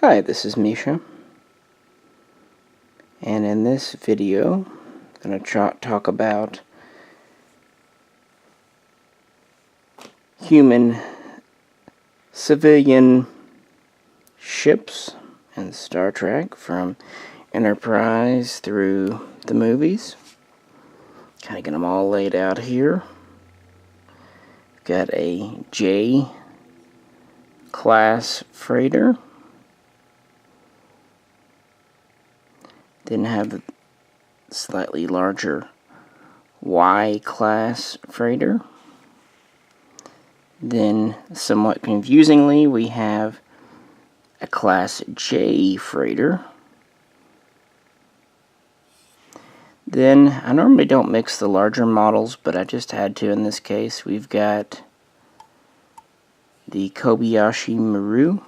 Hi, this is Misha, and in this video I'm going to talk about human civilian ships in Star Trek from Enterprise through the movies. Kind of get them all laid out here. Got a J class freighter. Then have a slightly larger Y-class freighter. Then, somewhat confusingly, we have a Class J freighter. Then, I normally don't mix the larger models, but I just had to in this case. We've got the Kobayashi Maru,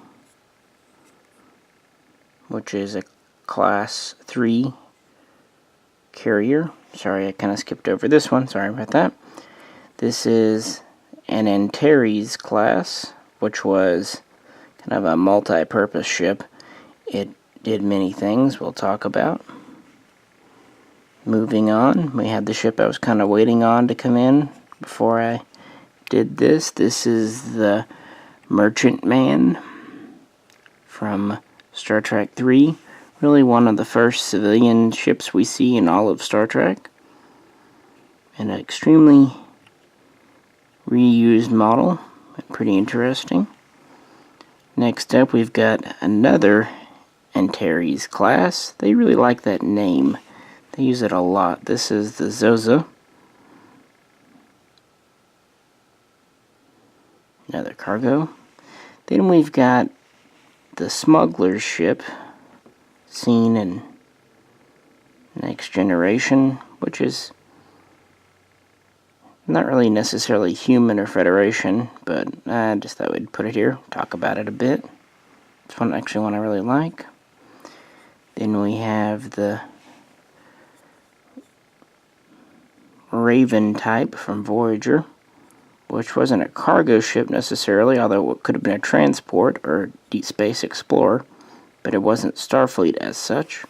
which is a Class 3 carrier. Sorry, I kind of skipped over this one. Sorry about that. This is an Antares class, which was kind of a multi-purpose ship. It did many things we'll talk about. Moving on, we had the ship I was kind of waiting on to come in before I did this. This is the Merchantman from Star Trek 3. Really one of the first civilian ships we see in all of Star Trek. An extremely reused model. Pretty interesting. Next up we've got another Antares class. They really like that name. They use it a lot. This is the Zoza. Another cargo. Then we've got the Smuggler ship, seen in Next Generation, which is not really necessarily human or Federation, but I just thought we'd put it here, talk about it a bit. It's actually one I really like. Then we have the Raven type from Voyager, which wasn't a cargo ship necessarily, although it could have been a transport or deep space explorer, but it wasn't Starfleet as such.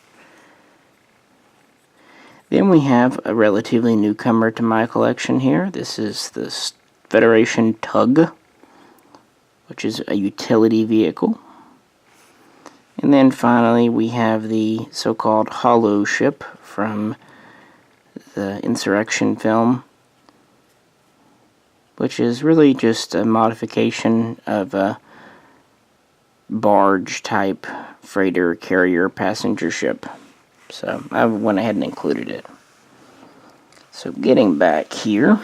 Then we have a relatively newcomer to my collection here. This is the Federation Tug, which is a utility vehicle. And then finally we have the so-called Hollow ship from the Insurrection film, which is really just a modification of a barge type freighter carrier passenger ship. So I went ahead and included it. So getting back here,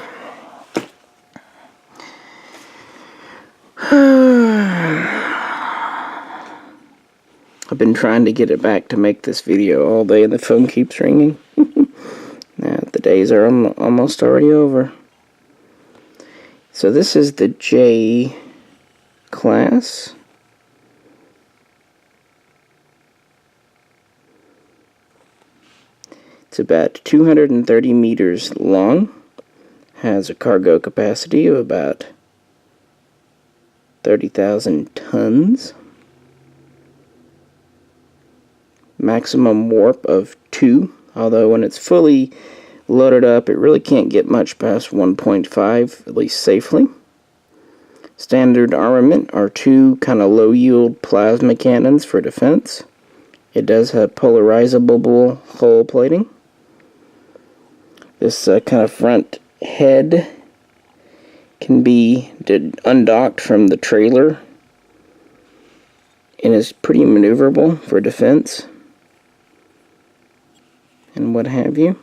I've been trying to get it back to make this video all day and the phone keeps ringing. The days are almost already over. So this is the J class. It's about 230 meters long, has a cargo capacity of about 30,000 tons, maximum warp of 2, although when it's fully loaded up it really can't get much past 1.5, at least safely. Standard armament are 2 kind of low-yield plasma cannons for defense. It does have polarizable hull plating. This kind of front head can be undocked from the trailer and is pretty maneuverable for defense and what have you.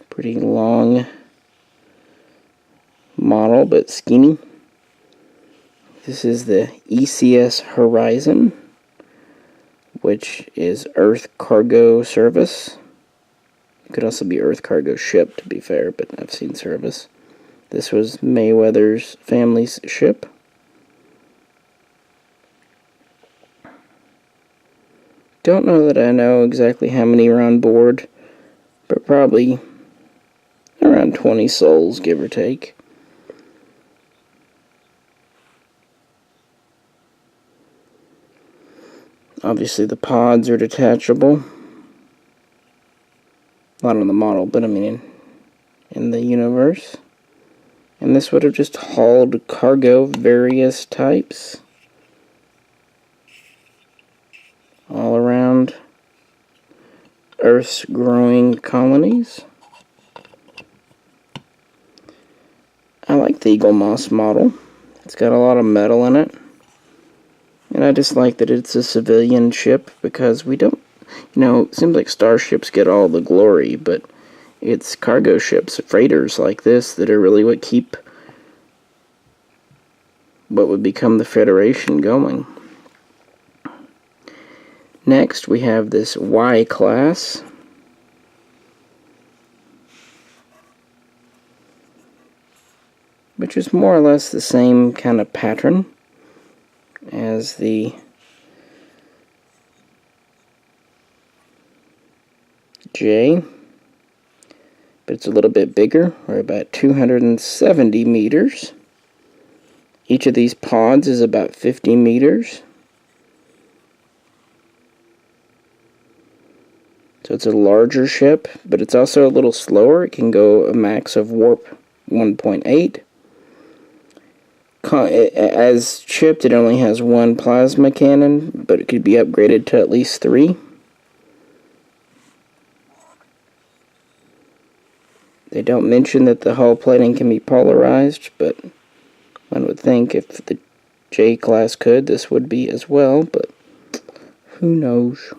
Pretty long model, but skinny. This is the ECS Horizon, which is Earth Cargo Service. It could also be Earth Cargo Ship, to be fair, but I've seen service. This was Mayweather's family's ship. Don't know that I know exactly how many are on board. probably around 20 souls, give or take. Obviously the pods are detachable. Not on the model, but I mean in the universe. And this would have just hauled cargo of various types all around Earth's growing colonies. I like the Eagle Moss model. It's got a lot of metal in it. And I just like that it's a civilian ship, because we don't, it seems like starships get all the glory, but it's cargo ships, freighters like this, that are really what keep what would become the Federation going. Next, we have this Y class. Which is more or less the same kind of pattern as the J, but it's a little bit bigger. We're about 270 meters. Each of these pods is about 50 meters. So it's a larger ship, but it's also a little slower. It can go a max of warp 1.8. As shipped, it only has one plasma cannon, but it could be upgraded to at least 3. They don't mention that the hull plating can be polarized, but one would think if the J class could, this would be as well, but who knows.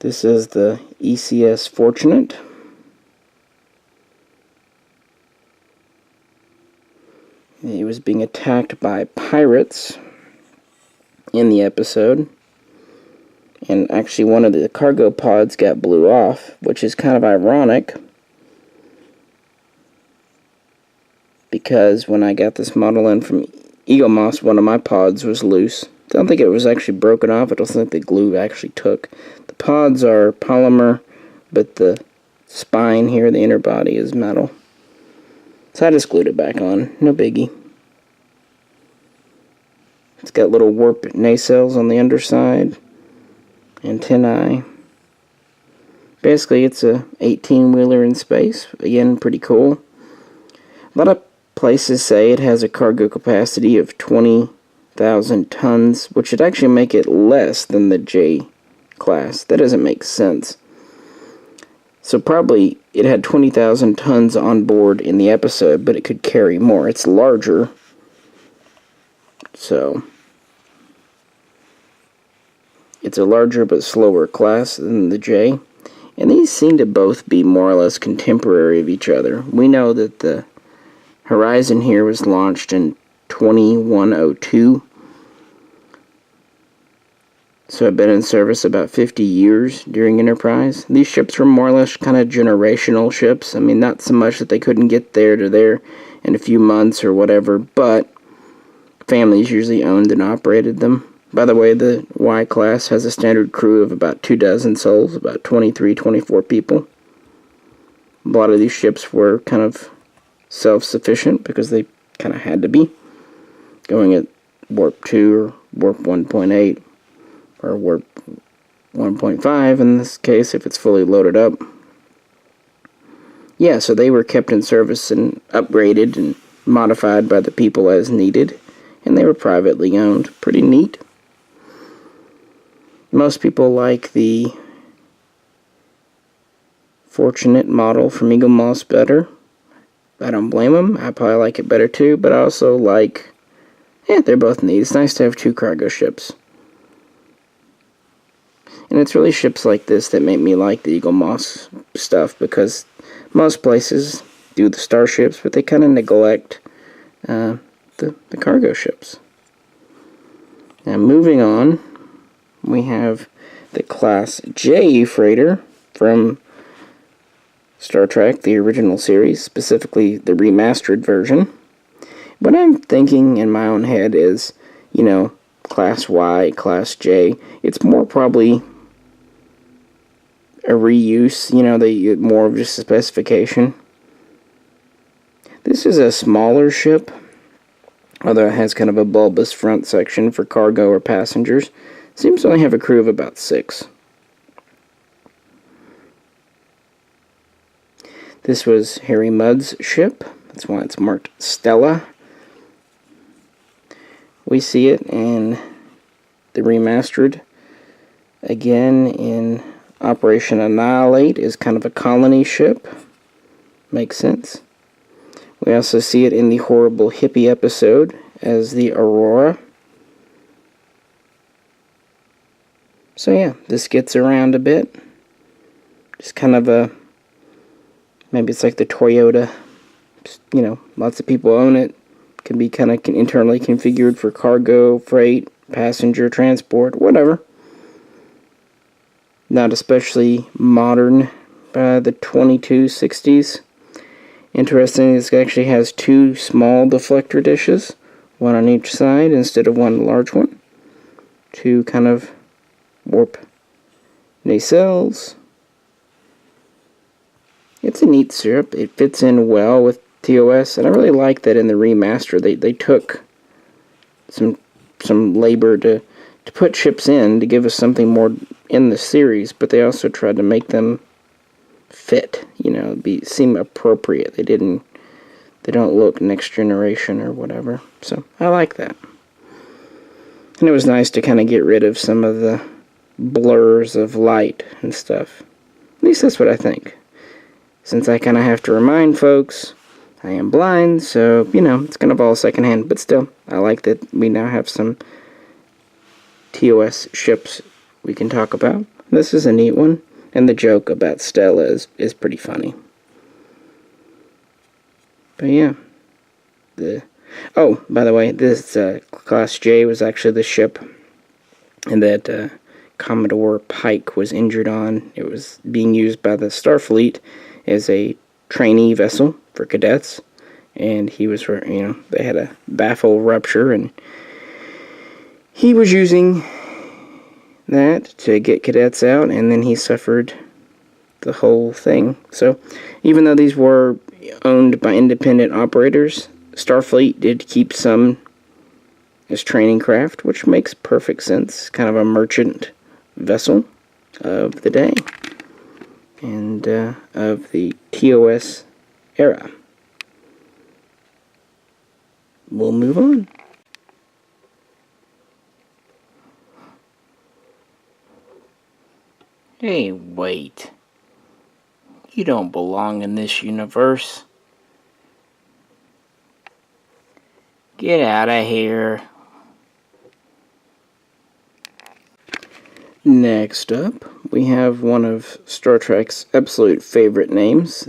This is the ECS Fortunate. He was being attacked by pirates in the episode. And actually one of the cargo pods got blew off, which is kind of ironic, because when I got this model in from Eagle Moss, one of my pods was loose. I don't think it was actually broken off. I don't think the glue actually took. The pods are polymer, but the spine here, the inner body, is metal. So I just glued it back on. No biggie. It's got little warp nacelles on the underside. Antennae. Basically, it's a 18-wheeler in space. Again, pretty cool. A lot of places say it has a cargo capacity of 20,000 tons, which would actually make it less than the J class. That doesn't make sense. So probably it had 20,000 tons on board in the episode, but it could carry more. It's larger. So it's a larger but slower class than the J. And these seem to both be more or less contemporary of each other. We know that the Horizon here was launched in 2102. So I've been in service about 50 years during Enterprise. These ships were more or less kind of generational ships. I mean, not so much that they couldn't get there to there in a few months or whatever, but families usually owned and operated them. By the way, the Y class has a standard crew of about 24 souls, about 23, 24 people. A lot of these ships were kind of self-sufficient because they kind of had to be, going at warp 2 or warp 1.8 or warp 1.5 in this case if it's fully loaded up. Yeah, so they were kept in service and upgraded and modified by the people as needed, and they were privately owned. Pretty neat. Most people like the Fortunate model from Eagle Moss better. I don't blame them. I probably like it better too, but I also like, they're both neat. It's nice to have two cargo ships. And it's really ships like this that make me like the Eagle Moss stuff, because most places do the starships, but they kind of neglect the cargo ships. Now moving on, we have the Class J freighter from Star Trek, the original series, specifically the remastered version. What I'm thinking in my own head is, you know, Class Y, Class J. It's more probably a reuse, you know, they get more of just a specification. This is a smaller ship, although it has kind of a bulbous front section for cargo or passengers. Seems to only have a crew of about 6. This was Harry Mudd's ship. That's why it's marked Stella. We see it in the remastered. Again, in Operation Annihilate is kind of a colony ship. Makes sense. We also see it in the horrible hippie episode as the Aurora. So yeah, this gets around a bit. Just kind of a, maybe it's like the Toyota. Just, you know, lots of people own it. Can be kind of internally configured for cargo, freight, passenger transport, whatever. Not especially modern by the 2260s. Interesting, this actually has 2 small deflector dishes, one on each side instead of one large one, to kind of warp nacelles. It's a neat strip. It fits in well with TOS, and I really like that in the remaster they took some labor to put ships in to give us something more in the series, but they also tried to make them fit, you know, seem appropriate. They don't look next generation or whatever. So I like that. And it was nice to kind of get rid of some of the blurs of light and stuff. At least that's what I think. Since I kind of have to remind folks, I am blind, so, you know, it's kind of all secondhand. But still, I like that we now have some TOS ships we can talk about. This is a neat one. And the joke about Stella is pretty funny. But yeah. Oh, by the way, this Class J was actually the ship that Commodore Pike was injured on. It was being used by the Starfleet as a trainee vessel for cadets. And he was, you know, they had a baffle rupture, and he was using that to get cadets out, and then he suffered the whole thing. So even though these were owned by independent operators, Starfleet did keep some as training craft, which makes perfect sense. Kind of a merchant vessel of the day and of the TOS era. We'll move on. Hey, wait. You don't belong in this universe. Get out of here. Next up, we have one of Star Trek's absolute favorite names,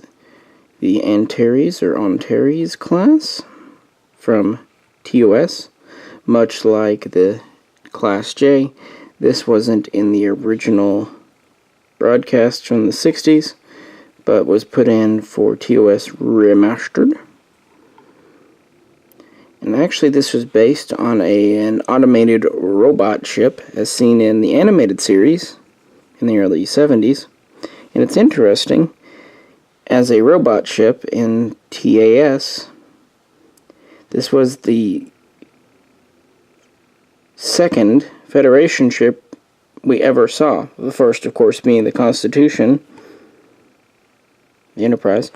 the Antares or Antares class from TOS. Much like the Class J, this wasn't in the original broadcast from the 60s, but was put in for TOS Remastered. And actually this was based on an automated robot ship as seen in the animated series in the early 70s. And it's interesting, as a robot ship in TAS, this was the second Federation ship we ever saw. The first, of course, being the Constitution, the Enterprise.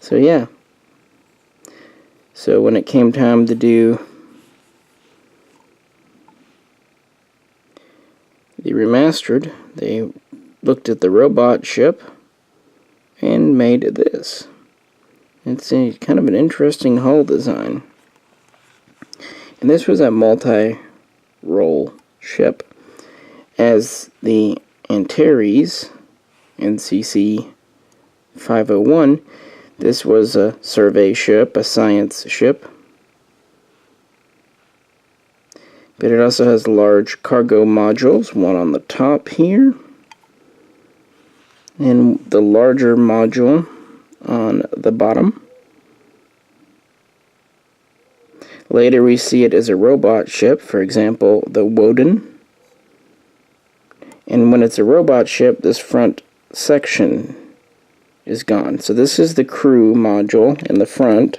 So yeah. So when it came time to do the remastered, they looked at the robot ship and made this. It's a kind of an interesting hull design. And this was a multi-role ship, as the Antares NCC 501. This was a survey ship, a science ship. But it also has large cargo modules, one on the top here, and the larger module on the bottom. Later we see it as a robot ship, for example, the Woden. And when it's a robot ship, this front section is gone. So this is the crew module in the front.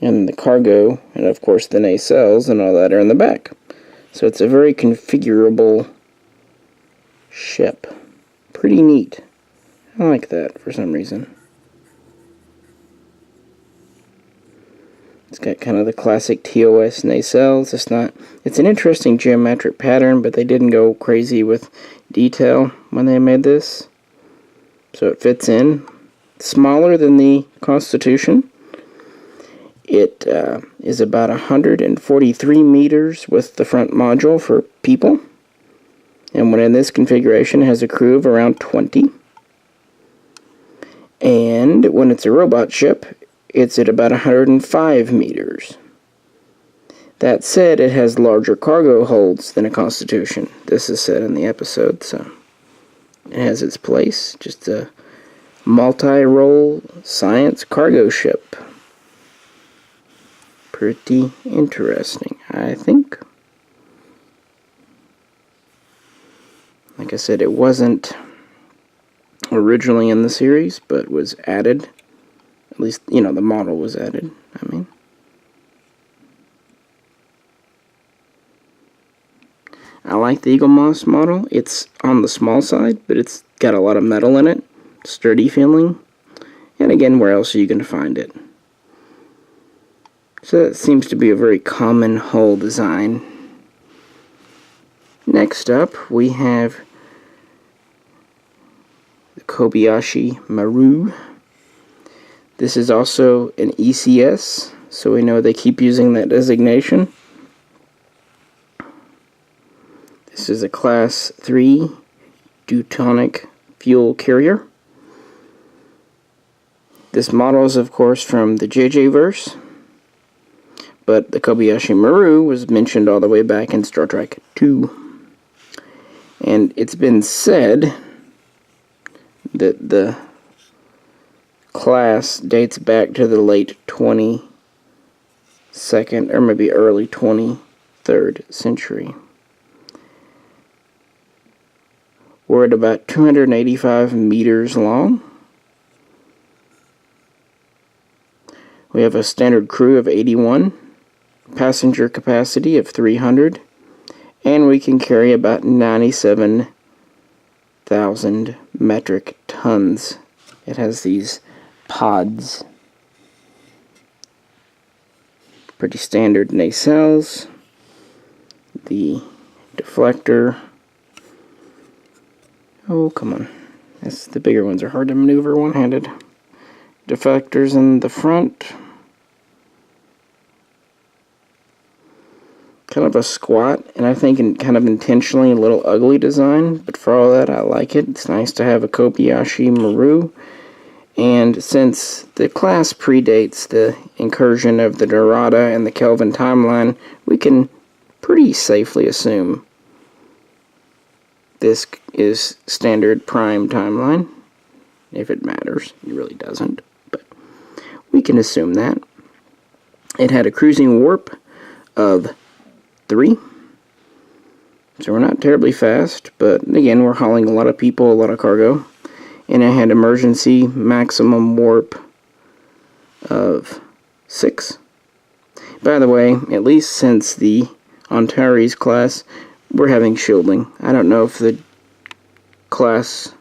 And the cargo, and of course the nacelles and all that are in the back. So it's a very configurable ship. Pretty neat. I like that for some reason. It's got kind of the classic TOS nacelles. It's an interesting geometric pattern, but they didn't go crazy with detail when they made this. So it fits in. Smaller than the Constitution. It is about 143 meters with the front module for people. And when in this configuration, it has a crew of around 20. And when it's a robot ship, it's at about 105 meters. That said, it has larger cargo holds than a Constitution. This is said in the episode, so it has its place. Just a multi-role science cargo ship. Pretty interesting, I think. Like I said, it wasn't originally in the series, but was added. At least, the model was added, I like the Eagle Moss model. It's on the small side, but it's got a lot of metal in it. Sturdy feeling. And again, where else are you going to find it? So that seems to be a very common hull design. Next up, we have the Kobayashi Maru. This is also an ECS, so we know they keep using that designation. This is a Class 3 Teutonic fuel carrier. This model is, of course, from the JJ verse. But the Kobayashi Maru was mentioned all the way back in Star Trek II. And it's been said that the class dates back to the late 22nd or maybe early 23rd century. We're at about 285 meters long. We have a standard crew of 81. Passenger capacity of 300, and we can carry about 97,000 metric tons. It has these pods. Pretty standard nacelles. The deflector. Oh, come on. The bigger ones are hard to maneuver one-handed. Deflectors in the front. Kind of a squat, and I think kind of intentionally a little ugly design, but for all that, I like it. It's nice to have a Kobayashi Maru, and since the class predates the incursion of the Dorada and the Kelvin timeline, we can pretty safely assume this is standard prime timeline, if it matters. It really doesn't, but we can assume that. It had a cruising warp of 3. So we're not terribly fast, but again, we're hauling a lot of people, a lot of cargo. And it had emergency maximum warp of 6. By the way, at least since the Antares class, we're having shielding. I don't know if the Class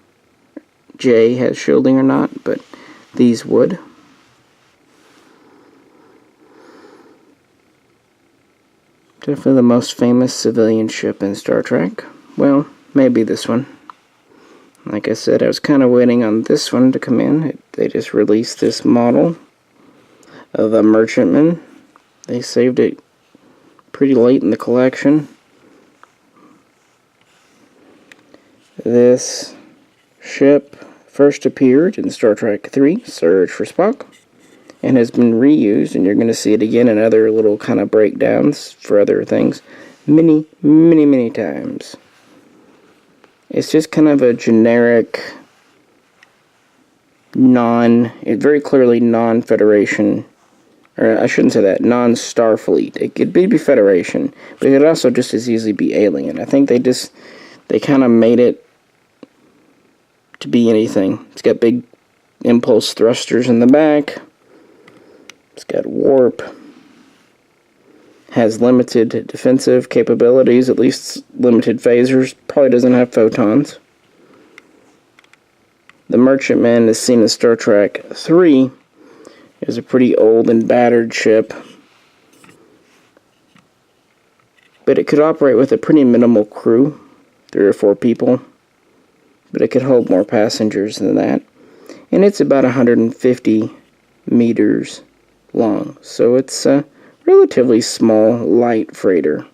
J has shielding or not, but these would. Definitely the most famous civilian ship in Star Trek. Well, maybe this one. Like I said, I was kind of waiting on this one to come in. They just released this model of a merchantman. They saved it pretty late in the collection. This ship first appeared in Star Trek III, Search for Spock, and has been reused, and you're going to see it again in other little kind of breakdowns for other things many, many, many times. It's just kind of a generic very clearly non-Federation, or I shouldn't say that, non-Starfleet. It could be Federation, but it could also just as easily be alien. I think they kind of made it to be anything. It's got big impulse thrusters in the back. It's got warp. Has limited defensive capabilities, at least limited phasers. Probably doesn't have photons. The Merchantman is seen in Star Trek 3. Is a pretty old and battered ship. But it could operate with a pretty minimal crew. 3 or 4 people. But it could hold more passengers than that. And it's about 150 meters long. So it's a relatively small, light freighter.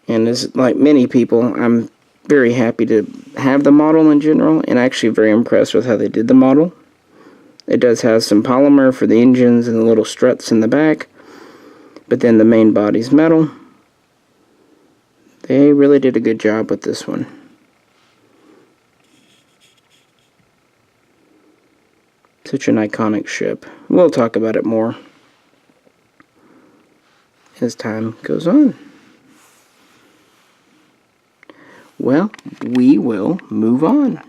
And as like many people, I'm very happy to have the model in general, and actually very impressed with how they did the model. It does have some polymer for the engines and the little struts in the back, but then the main body's metal. They really did a good job with this one. Such an iconic ship. We'll talk about it more as time goes on. Well, we will move on.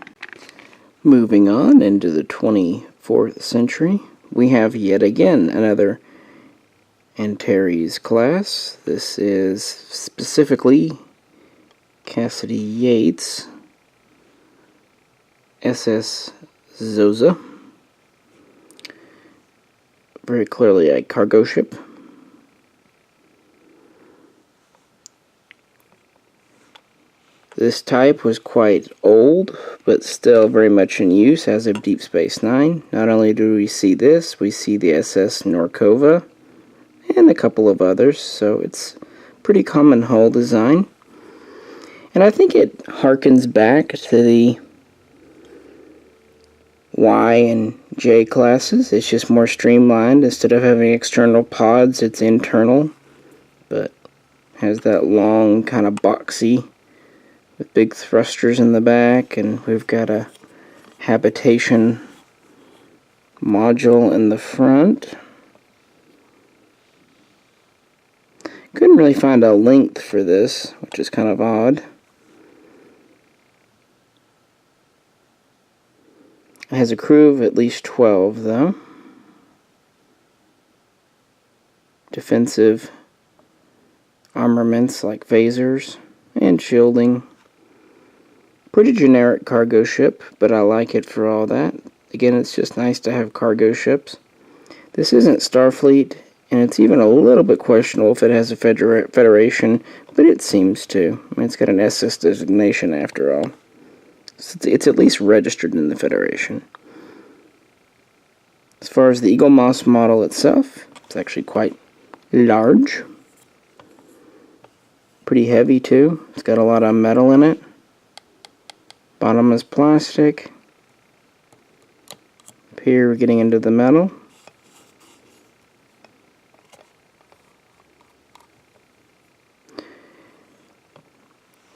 Moving on into the 24th century, we have yet again another Antares class. This is specifically Cassidy Yates, SS Zosa. Very clearly a cargo ship. This type was quite old, but still very much in use as of Deep Space Nine. Not only do we see this, we see the SS Norkova and a couple of others, so it's pretty common hull design. And I think it harkens back to the Y and J classes. It's just more streamlined. Instead of having external pods, it's internal, but has that long, kind of boxy, with big thrusters in the back, and we've got a habitation module in the front. Couldn't really find a length for this, which is kind of odd. It has a crew of at least 12, though. Defensive armaments like phasers and shielding. Pretty generic cargo ship, but I like it for all that. Again, it's just nice to have cargo ships. This isn't Starfleet, and it's even a little bit questionable if it has a Federation, but it seems to. I mean, it's got an SS designation after all. So it's at least registered in the Federation. As far as the Eagle Moss model itself, it's actually quite large. Pretty heavy, too. It's got a lot of metal in it. Bottom is plastic. Up here we're getting into the metal.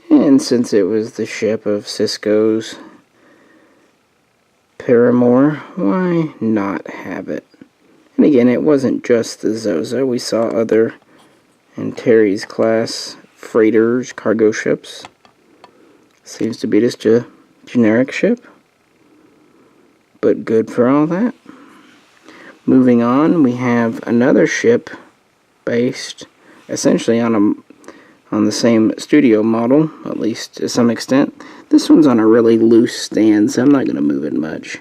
And since it was the ship of Cisco's paramour, why not have it? And again, it wasn't just the Zosa. We saw other Antares class freighters, cargo ships. Seems to be just a generic ship, but good for all that. Moving on, we have another ship based essentially on the same studio model, at least to some extent. This one's on a really loose stand, so I'm not going to move it much.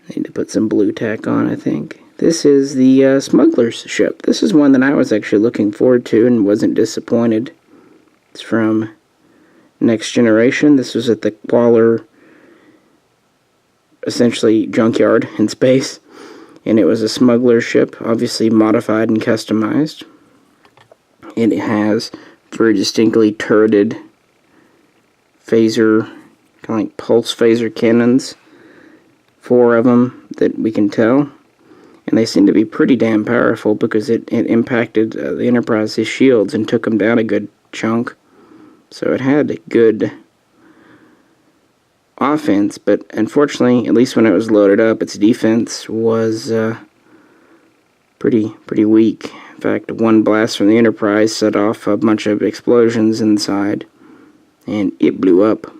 I need to put some blue tack on, I think. This is the Smuggler's ship. This is one that I was actually looking forward to and wasn't disappointed. It's from Next Generation. This was at the Waller, essentially, junkyard in space. And it was a Smuggler ship, obviously modified and customized. It has very distinctly turreted phaser, kind of like pulse phaser cannons. 4 of them that we can tell. And they seem to be pretty damn powerful because it impacted the Enterprise's shields and took them down a good chunk. So it had a good offense, but unfortunately, at least when it was loaded up, its defense was pretty weak. In fact, one blast from the Enterprise set off a bunch of explosions inside, and it blew up.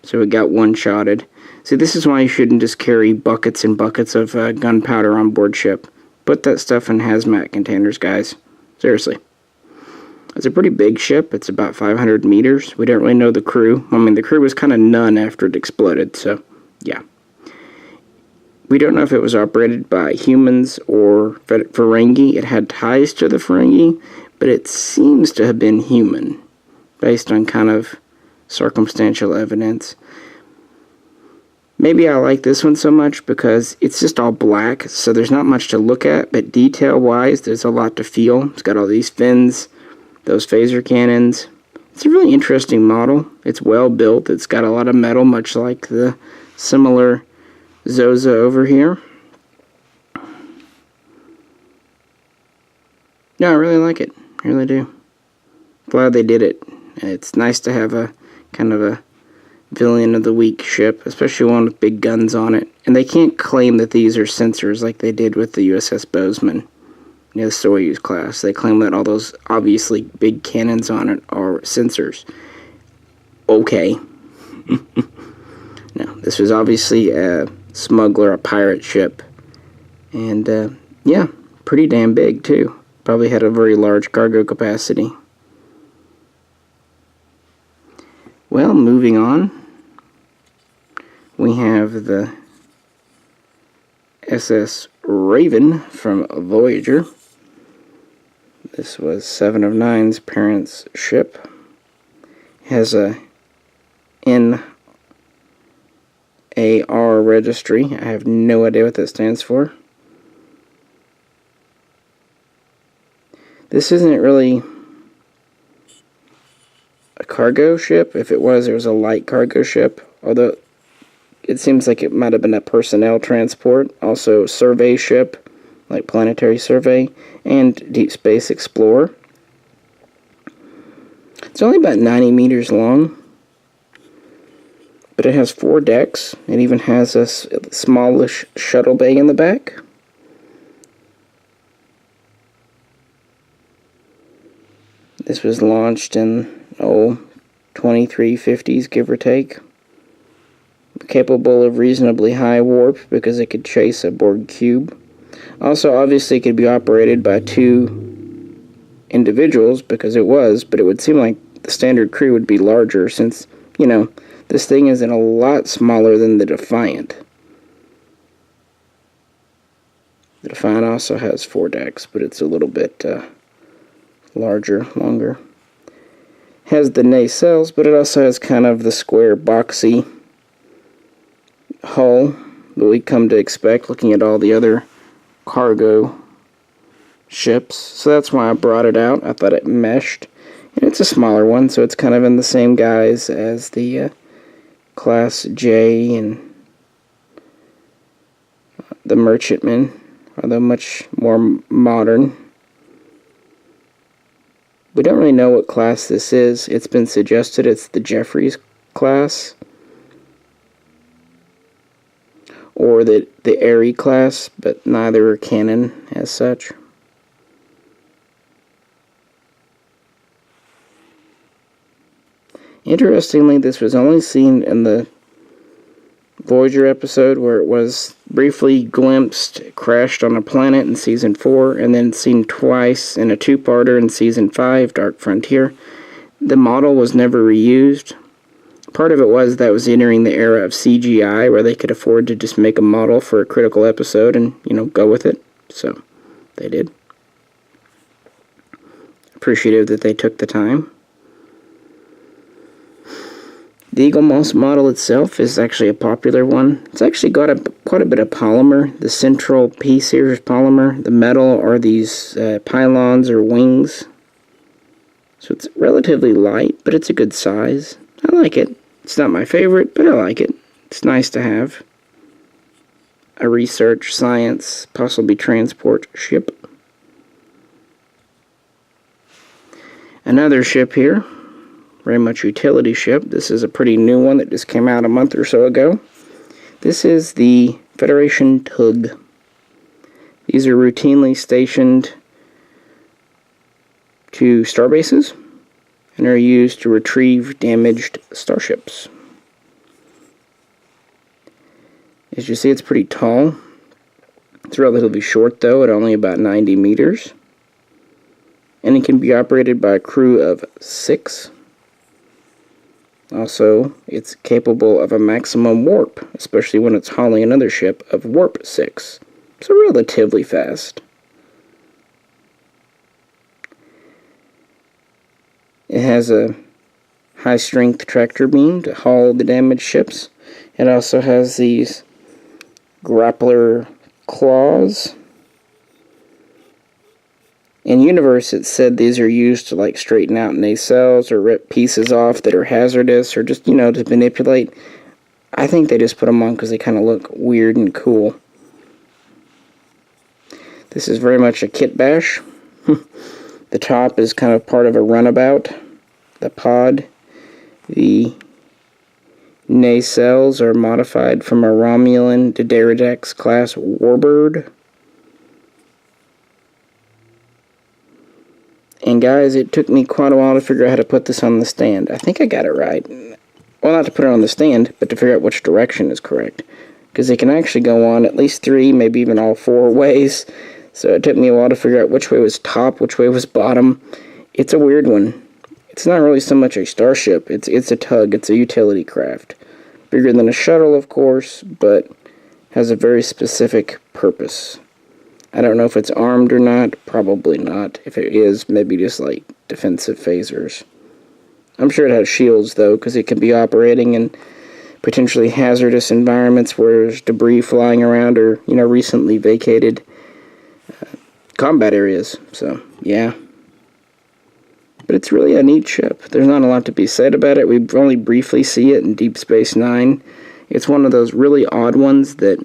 So it got one-shotted. See, this is why you shouldn't just carry buckets and buckets of gunpowder on board ship. Put that stuff in hazmat containers, guys. Seriously. It's a pretty big ship. It's about 500 meters. We don't really know the crew. I mean, the crew was kind of none after it exploded, so yeah. We don't know if it was operated by humans or Ferengi. It had ties to the Ferengi, but it seems to have been human, based on kind of circumstantial evidence. Maybe I like this one so much because it's just all black, so there's not much to look at, but detail-wise, there's a lot to feel. It's got all these fins, those phaser cannons. It's a really interesting model. It's well built. It's got a lot of metal, much like the similar Zoza over here. No, I really like it. I really do. Glad they did it. It's nice to have a kind of a villain of the week ship, especially one with big guns on it. And they can't claim that these are sensors like they did with the USS Bozeman, the Soyuz class. They claim that all those obviously big cannons on it are sensors. Okay. No, this was obviously a Smuggler, a pirate ship. And, yeah, pretty damn big, too. Probably had a very large cargo capacity. Well, moving on, we have the SS Raven from Voyager. This was 7 of 9's parents' ship. Has a NAR registry. I have no idea what that stands for. This isn't really a cargo ship. If it was a light cargo ship, although it seems like it might have been a personnel transport. Also survey ship, like Planetary Survey, and Deep Space Explorer. It's only about 90 meters long, but it has 4 decks. It even has a smallish shuttle bay in the back. This was launched in, 2350s, give or take. Capable of reasonably high warp because it could chase a Borg cube. Also, obviously, it could be operated by 2 individuals because it was, but it would seem like the standard crew would be larger since, this thing isn't a lot smaller than the Defiant. The Defiant also has 4 decks, but it's a little bit larger, longer. Has the nacelles, but it also has kind of the square, boxy hull that we come to expect looking at all the other cargo ships. So that's why I brought it out. I thought it meshed. And it's a smaller one, so it's kind of in the same guise as the Class J and the Merchantman, although much more modern. We don't really know what class this is. It's been suggested it's the Jeffries class, or the Airy class, but neither are canon as such. Interestingly, this was only seen in the Voyager episode where it was briefly glimpsed, crashed on a planet in Season 4, and then seen twice in a 2-parter in Season 5, Dark Frontier. The model was never reused. Part of it was that was entering the era of CGI, where they could afford to just make a model for a critical episode and, go with it. So, they did. Appreciative that they took the time. The Eagle Moss model itself is actually a popular one. It's actually got quite a bit of polymer. The central piece here is polymer. The metal are these pylons or wings. So it's relatively light, but it's a good size. I like it. It's not my favorite, but I like it. It's nice to have a research, science, possibly transport ship. Another ship here. very much utility ship. This is a pretty new one that just came out a month or so ago. This is the Federation Tug. These are routinely stationed to starbases and are used to retrieve damaged starships. As you see, it's pretty tall. It's relatively short, though, at only about 90 meters. And it can be operated by a crew of 6. Also, it's capable of a maximum warp, especially when it's hauling another ship, of warp 6. So relatively fast. It has a high-strength tractor beam to haul the damaged ships. It also has these grappler claws. In Universe, it said these are used to like straighten out nacelles or rip pieces off that are hazardous or just, to manipulate. I think they just put them on because they kind of look weird and cool. This is very much a kit bash. The top is kind of part of a runabout. The pod. The nacelles are modified from a Romulan Dideridex class warbird. And guys, it took me quite a while to figure out how to put this on the stand. I think I got it right. Well, not to put it on the stand, but to figure out which direction is correct. Because it can actually go on at least 3, maybe even all 4 ways. So it took me a while to figure out which way was top, which way was bottom. It's a weird one. It's not really so much a starship. It's a tug. It's a utility craft. Bigger than a shuttle, of course, but has a very specific purpose. I don't know if it's armed or not. Probably not. If it is, maybe just like defensive phasers. I'm sure it has shields, though, because it can be operating in potentially hazardous environments where there's debris flying around or, recently vacated combat areas. So, yeah. But it's really a neat ship. There's not a lot to be said about it. We only briefly see it in Deep Space Nine. It's one of those really odd ones that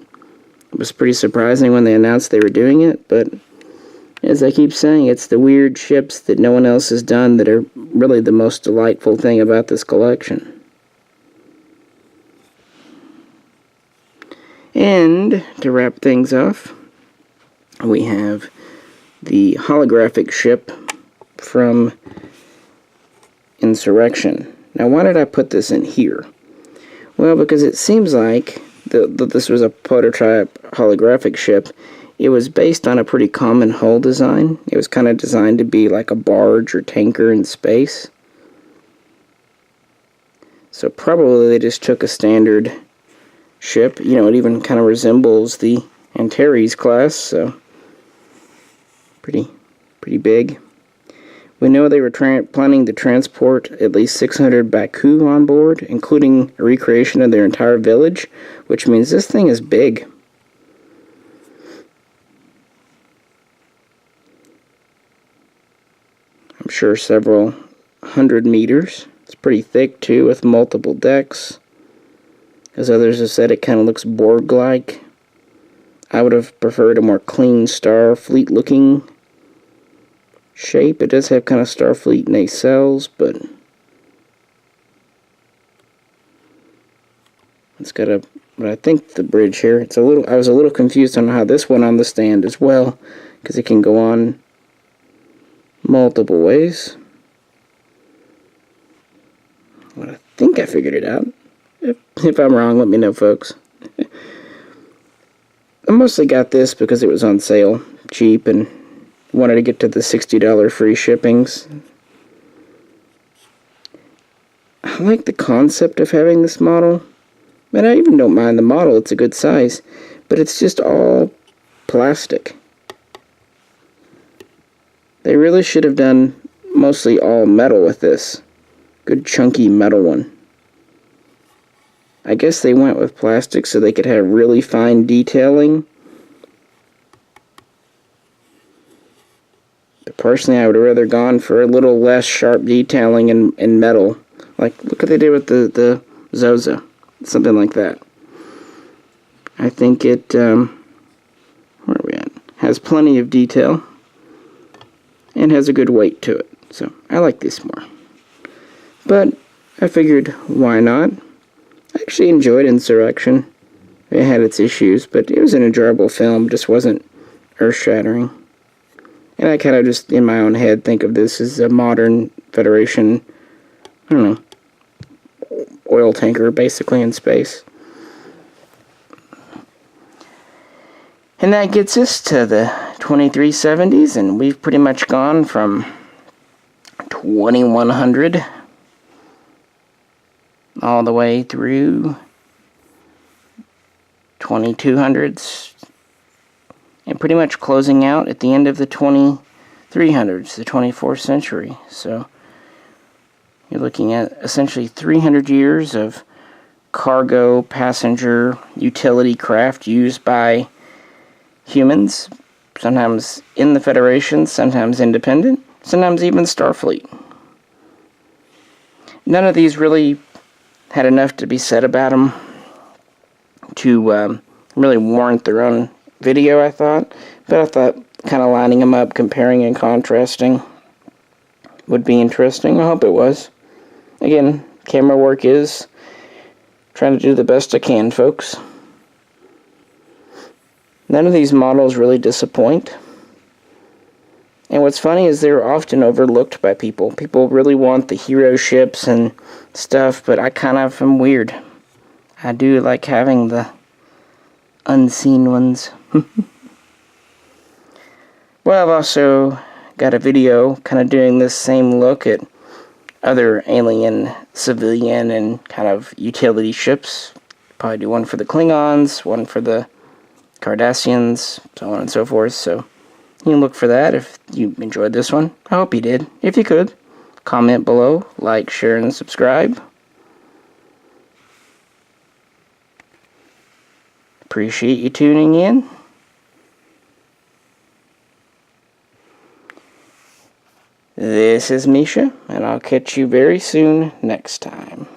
was pretty surprising when they announced they were doing it, but as I keep saying, it's the weird ships that no one else has done that are really the most delightful thing about this collection. And to wrap things off, we have the holographic ship from Insurrection. Now, why did I put this in here? Well, because it seems like that this was a prototype holographic ship. It was based on a pretty common hull design. It was kind of designed to be like a barge or tanker in space. So probably they just took a standard ship. It even kind of resembles the Antares class, so pretty big. We know they were planning to transport at least 600 Baku on board, including a recreation of their entire village, which means this thing is big. I'm sure several 100 meters. It's pretty thick, too, with multiple decks. As others have said, it kind of looks Borg-like. I would have preferred a more clean Starfleet-looking shape. It does have kind of Starfleet nacelles, but it's got but I think the bridge here, I was a little confused on how this went on the stand as well, because it can go on multiple ways. Well, I think I figured it out. If I'm wrong, let me know, folks. I mostly got this because it was on sale, cheap, and wanted to get to the $60 free shippings. I like the concept of having this model. And I even don't mind the model, it's a good size. But it's just all plastic. They really should have done mostly all metal with this. Good chunky metal one. I guess they went with plastic so they could have really fine detailing. But personally, I would have rather gone for a little less sharp detailing in metal. Like, look what they did with the Zoza. Something like that. I think it, where are we at? Has plenty of detail. And has a good weight to it. So, I like this more. but I figured, why not? I actually enjoyed Insurrection. It had its issues, but it was an enjoyable film, just wasn't earth-shattering. And I kind of just, in my own head, think of this as a modern Federation, I don't know, oil tanker, basically, in space. And that gets us to the 2370s, and we've pretty much gone from 2100 all the way through 2200s, and pretty much closing out at the end of the 2300s, the 24th century. So you're looking at essentially 300 years of cargo, passenger, utility craft used by humans, sometimes in the Federation, sometimes independent, sometimes even Starfleet. None of these really had enough to be said about them to really warrant their own video, I thought. But I thought kind of lining them up, comparing and contrasting would be interesting. I hope it was. Again, camera work is trying to do the best I can, folks. None of these models really disappoint. And what's funny is they're often overlooked by people. People really want the hero ships and stuff, but I kind of am weird. I do like having the unseen ones. Well, I've also got a video kind of doing this same look at other alien, civilian, and kind of utility ships. Probably do one for the Klingons, one for the Cardassians, so on and so forth. So you can look for that if you enjoyed this one. I hope you did. If you could, comment below, like, share, and subscribe. Appreciate you tuning in. This is Misha, and I'll catch you very soon next time.